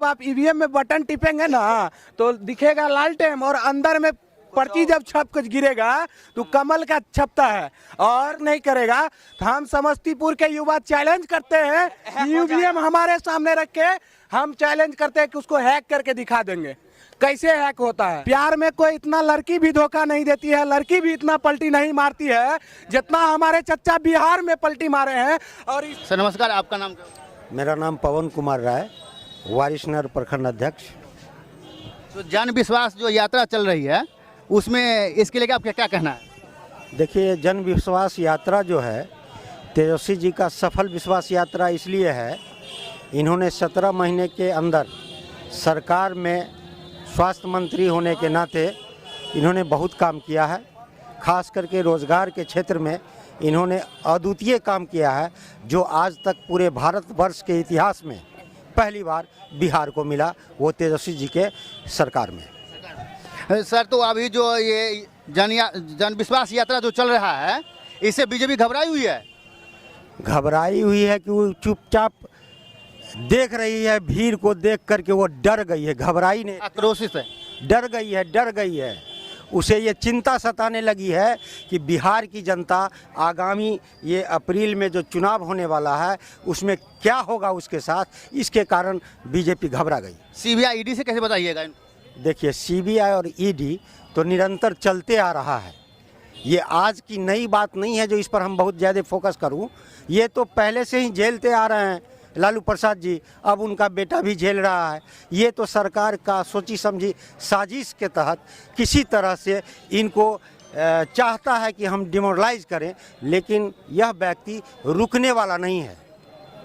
जब आप ईवीएम में बटन टिपेंगे ना तो दिखेगा लालटेन और अंदर में पर्ची जब छप कर गिरेगा तो कमल का छपता है और नहीं करेगा। तो हम समस्तीपुर के युवा चैलेंज करते हैं, ईवीएम हमारे सामने रख के हम चैलेंज करते हैं कि उसको हैक करके दिखा देंगे कैसे हैक होता है। प्यार में कोई इतना लड़की भी धोखा नहीं देती है, लड़की भी इतना पलटी नहीं मारती है जितना हमारे चच्चा बिहार में पलटी मारे हैं। और सर नमस्कार, आपका नाम क्या? मेरा नाम पवन कुमार राय, वारिसनगर प्रखंड अध्यक्ष। तो जन विश्वास जो यात्रा चल रही है उसमें इसके लिए आपका क्या कहना है? देखिए, जन विश्वास यात्रा जो है तेजस्वी जी का सफल विश्वास यात्रा इसलिए है, इन्होंने 17 महीने के अंदर सरकार में स्वास्थ्य मंत्री होने के नाते इन्होंने बहुत काम किया है। खास करके रोजगार के क्षेत्र में इन्होंने अद्वितीय काम किया है, जो आज तक पूरे भारतवर्ष के इतिहास में पहली बार बिहार को मिला, वो तेजस्वी जी के सरकार में। सर तो अभी जो ये जन विश्वास यात्रा जो चल रहा है इससे बीजेपी घबराई हुई है? घबराई हुई है कि वो चुपचाप देख रही है, भीड़ को देख करके वो डर गई है, घबराई नहीं, आक्रोशित है, डर गई है। उसे ये चिंता सताने लगी है कि बिहार की जनता आगामी ये अप्रैल में जो चुनाव होने वाला है उसमें क्या होगा उसके साथ, इसके कारण बीजेपी घबरा गई। सीबीआई ईडी से कैसे बताइएगा? देखिए, सीबीआई और ईडी तो निरंतर चलते आ रहा है, ये आज की नई बात नहीं है जो इस पर हम बहुत ज़्यादा फोकस करूं। ये तो पहले से ही झेलते आ रहे हैं लालू प्रसाद जी, अब उनका बेटा भी झेल रहा है। ये तो सरकार का सोची समझी साजिश के तहत किसी तरह से इनको चाहता है कि हम डिमोरलाइज करें, लेकिन यह व्यक्ति रुकने वाला नहीं है।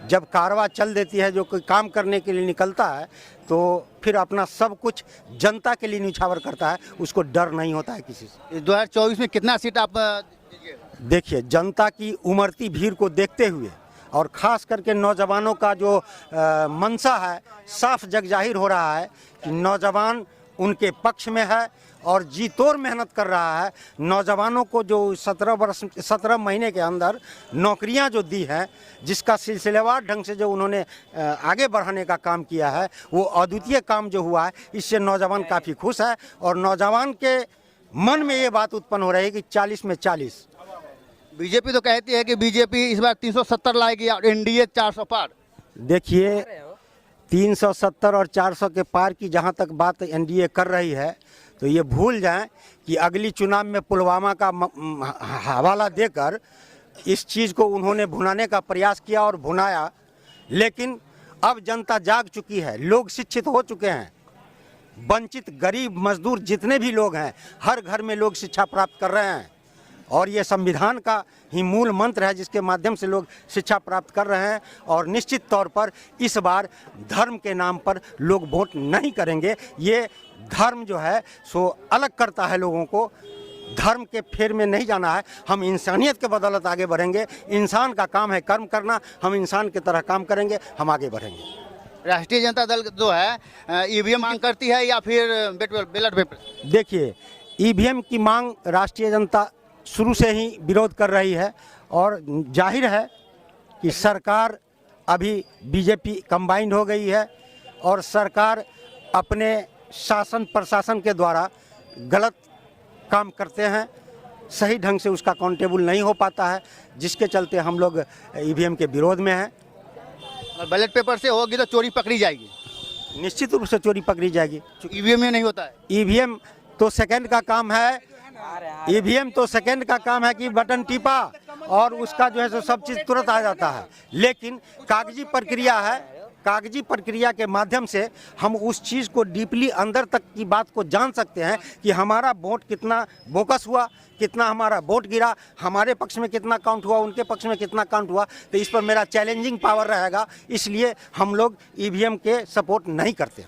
जब कारवां चल देती है, जो कोई काम करने के लिए निकलता है तो फिर अपना सब कुछ जनता के लिए न्यौछावर करता है, उसको डर नहीं होता है किसी से। 2024 में कितना सीट आप देखिए, जनता की उमड़ती भीड़ को देखते हुए और ख़ास करके नौजवानों का जो मंशा है साफ जग जाहिर हो रहा है कि नौजवान उनके पक्ष में है और जी तोड़ मेहनत कर रहा है। नौजवानों को जो 17 महीने के अंदर नौकरियां जो दी हैं, जिसका सिलसिलेवार ढंग से जो उन्होंने आगे बढ़ाने का काम किया है, वो अद्वितीय काम जो हुआ है, इससे नौजवान काफ़ी खुश है। और नौजवान के मन में ये बात उत्पन्न हो रही है कि 40 में 40। बीजेपी तो कहती है कि बीजेपी इस बार 370 लाएगी और एनडीए 400 पार। देखिए, 370 और 400 के पार की जहां तक बात एनडीए कर रही है, तो ये भूल जाएं कि अगली चुनाव में पुलवामा का हवाला देकर इस चीज़ को उन्होंने भुनाने का प्रयास किया और भुनाया। लेकिन अब जनता जाग चुकी है, लोग शिक्षित हो चुके हैं, वंचित गरीब मजदूर जितने भी लोग हैं हर घर में लोग शिक्षा प्राप्त कर रहे हैं। और ये संविधान का ही मूल मंत्र है जिसके माध्यम से लोग शिक्षा प्राप्त कर रहे हैं। और निश्चित तौर पर इस बार धर्म के नाम पर लोग वोट नहीं करेंगे। ये धर्म जो है सो अलग करता है लोगों को, धर्म के फेर में नहीं जाना है। हम इंसानियत के बदौलत आगे बढ़ेंगे। इंसान का काम है कर्म करना, हम इंसान की तरह काम करेंगे, हम आगे बढ़ेंगे। राष्ट्रीय जनता दल जो है ईवीएम मांग करती है या फिर बैलेट पेपर? देखिए, ईवीएम की मांग राष्ट्रीय जनता शुरू से ही विरोध कर रही है और जाहिर है कि सरकार अभी बीजेपी कंबाइंड हो गई है और सरकार अपने शासन प्रशासन के द्वारा गलत काम करते हैं, सही ढंग से उसका अकाउंटेबल नहीं हो पाता है, जिसके चलते हम लोग ईवीएम के विरोध में हैं। और बैलेट पेपर से होगी तो चोरी पकड़ी जाएगी? निश्चित रूप से चोरी पकड़ी जाएगी। ईवीएम में नहीं होता है। ईवीएम तो सेकंड का काम है, ईवीएम तो सेकंड का काम है कि बटन टिपा और उसका जो है सो सब चीज़ तुरंत आ जाता है। लेकिन कागजी प्रक्रिया है, कागजी प्रक्रिया के माध्यम से हम उस चीज़ को डीपली अंदर तक की बात को जान सकते हैं कि हमारा वोट कितना बोकस हुआ, कितना हमारा वोट गिरा, हमारे पक्ष में कितना काउंट हुआ, उनके पक्ष में कितना काउंट हुआ। तो इस पर मेरा चैलेंजिंग पावर रहेगा, इसलिए हम लोग ईवीएम के सपोर्ट नहीं करते।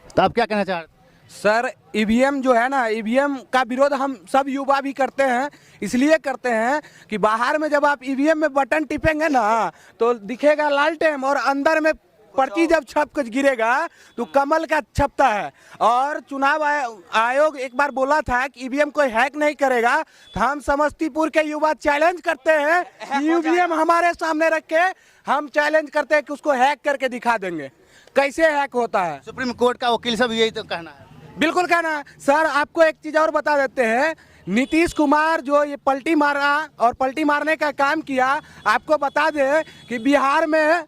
तो आप क्या कहना चाह रहे हैं? सर, ईवीएम जो है ना, ईवीएम का विरोध हम सब युवा भी करते हैं। इसलिए करते हैं कि बाहर में जब आप ईवीएम में बटन टिपेंगे ना तो दिखेगा लालटेन और अंदर में पर्ची जब छप कर गिरेगा तो कमल का छपता है। और चुनाव आयोग एक बार बोला था कि ईवीएम कोई हैक नहीं करेगा। तो हम समस्तीपुर के युवा चैलेंज करते हैं, ईवीएम हमारे सामने रख के हम चैलेंज करते हैं कि उसको हैक करके दिखा देंगे कैसे हैक होता है। सुप्रीम कोर्ट का वकील सब यही तो कहना है। बिल्कुल कहना है सर। आपको एक चीज और बता देते हैं, नीतीश कुमार जो ये पलटी मारा और पलटी मारने का काम किया, आपको बता दे कि बिहार में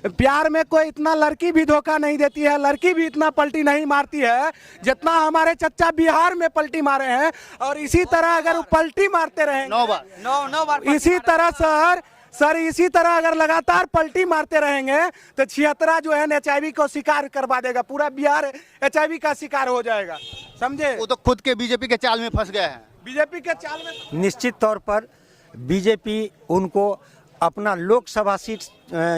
प्यार में कोई इतना लड़की भी धोखा नहीं देती है, लड़की भी इतना पलटी नहीं मारती है जितना हमारे चच्चा बिहार में पलटी मारे हैं। और इसी तरह अगर वो पलटी मारते रहेंगे 9 बार 9 बार इसी तरह सर इसी तरह अगर लगातार पलटी मारते रहेंगे तो छिहत्तरा जो है HIV को शिकार करवा देगा, पूरा बिहार HIV का शिकार हो जाएगा, समझे। वो तो खुद के बीजेपी के चाल में फंस गए हैं। बीजेपी के चाल में निश्चित तौर पर बीजेपी उनको अपना लोकसभा सीट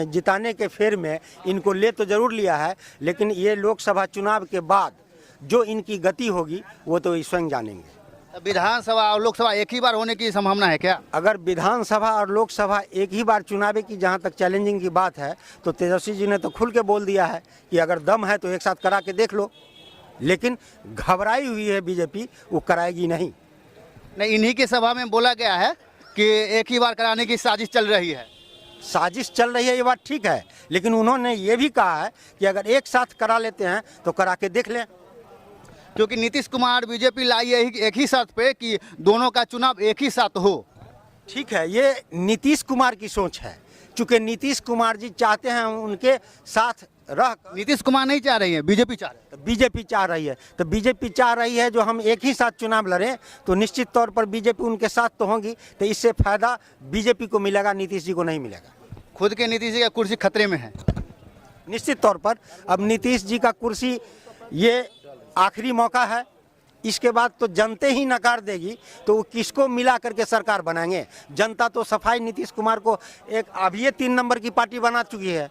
जिताने के फेर में इनको ले तो जरूर लिया है, लेकिन ये लोकसभा चुनाव के बाद जो इनकी गति होगी वो तो स्वयं जानेंगे। विधानसभा और लोकसभा एक ही बार होने की संभावना है क्या? अगर विधानसभा और लोकसभा एक ही बार चुनाव की जहां तक चैलेंजिंग की बात है तो तेजस्वी जी ने तो खुल के बोल दिया है कि अगर दम है तो एक साथ करा के देख लो, लेकिन घबराई हुई है बीजेपी, वो कराएगी नहीं। नहीं, इन्हीं की सभा में बोला गया है कि एक ही बार कराने की साजिश चल रही है। साजिश चल रही है ये बात ठीक है, लेकिन उन्होंने ये भी कहा है कि अगर एक साथ करा लेते हैं तो करा के देख लें। क्योंकि नीतीश कुमार बीजेपी लाई है एक ही शर्त पे कि दोनों का चुनाव एक ही साथ हो। ठीक है, ये नीतीश कुमार की सोच है, चूंकि नीतीश कुमार जी चाहते हैं उनके साथ रह। नीतीश कुमार नहीं चाह रही है, बीजेपी चाह रही है। बीजेपी चाह रही है, तो बीजेपी चाह रही है जो हम एक ही साथ चुनाव लड़ें, तो निश्चित तौर पर बीजेपी उनके साथ तो होगी, तो इससे फायदा बीजेपी को मिलेगा, नीतीश जी को नहीं मिलेगा। खुद के नीतीश जी का कुर्सी खतरे में है। निश्चित तौर पर अब नीतीश जी का कुर्सी ये आखिरी मौका है, इसके बाद तो जनते ही नकार देगी, तो वो किसको मिला करके सरकार बनाएंगे। जनता तो सफाई नीतीश कुमार को एक अभी ये 3 नंबर की पार्टी बना चुकी है।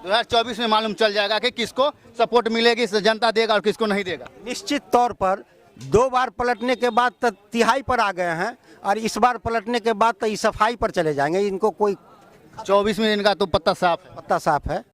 2024 में मालूम चल जाएगा कि किसको सपोर्ट मिलेगी, जनता देगा और किसको नहीं देगा। निश्चित तौर पर 2 बार पलटने के बाद तो तिहाई पर आ गए हैं, और इस बार पलटने के बाद तो सफाई पर चले जाएंगे। इनको कोई 24 में इनका तो पत्ता साफ है। पत्ता साफ है।